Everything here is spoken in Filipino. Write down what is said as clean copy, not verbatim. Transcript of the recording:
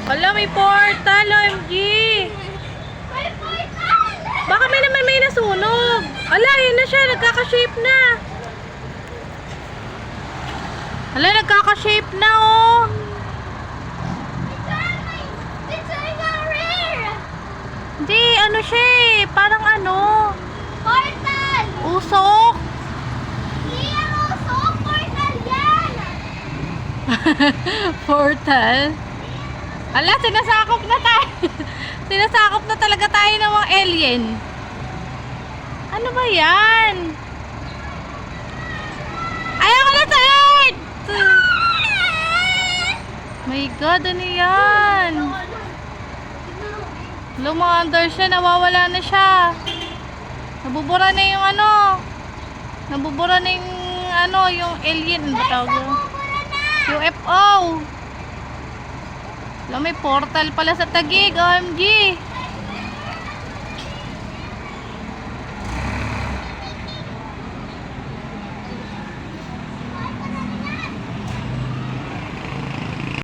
Ala, may portal, OMG. May portal! Baka may nasunog. Ala, yun na siya, nagkaka-shape na. Ala, nagkaka-shape na, oh. It's like a rare! Hindi, ano siya eh. Parang ano. Portal! Usok. Hindi yan usok! Portal yan! Portal. Ala, sinasakop na tayo. Sinasakop na talaga tayo ng mga alien. Ano ba yan? Ayoko na sa Earth! My God, ano yan? Lumaandar siya, nawawala na siya. Nabubura na yung ano. Nabubura na yung ano, yung alien. Ano ba tawag yun? UFO. Alam, may portal pala sa Taguig, OMG.